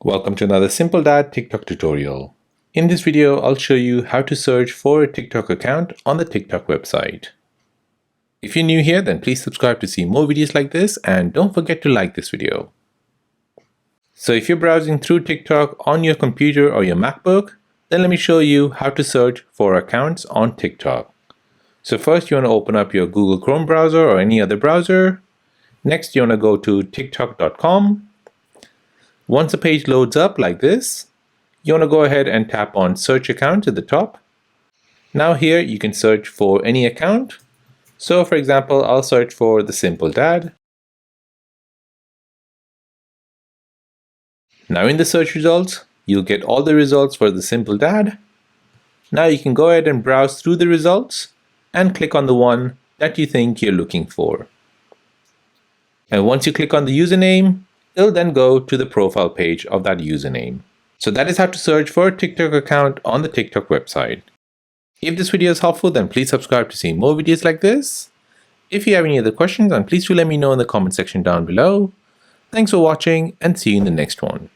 Welcome to another Simple Dad TikTok tutorial. In this video, I'll show you how to search for a TikTok account on the TikTok website. If you're new here, then please subscribe to see more videos like this and don't forget to like this video. So if you're browsing through TikTok on your computer or your MacBook, then let me show you how to search for accounts on TikTok. So first you want to open up your Google Chrome browser or any other browser. Next you want to go to tiktok.com. Once the page loads up like this, you want to go ahead and tap on search account at the top. Now here you can search for any account. So for example, I'll search for The Simple Dad. Now in the search results, you'll get all the results for The Simple Dad. Now you can go ahead and browse through the results and click on the one that you think you're looking for. And once you click on the username, it'll then go to the profile page of that username. So that is how to search for a TikTok account on the TikTok website. If this video is helpful, then please subscribe to see more videos like this. If you have any other questions, then please do let me know in the comment section down below. Thanks for watching and see you in the next one.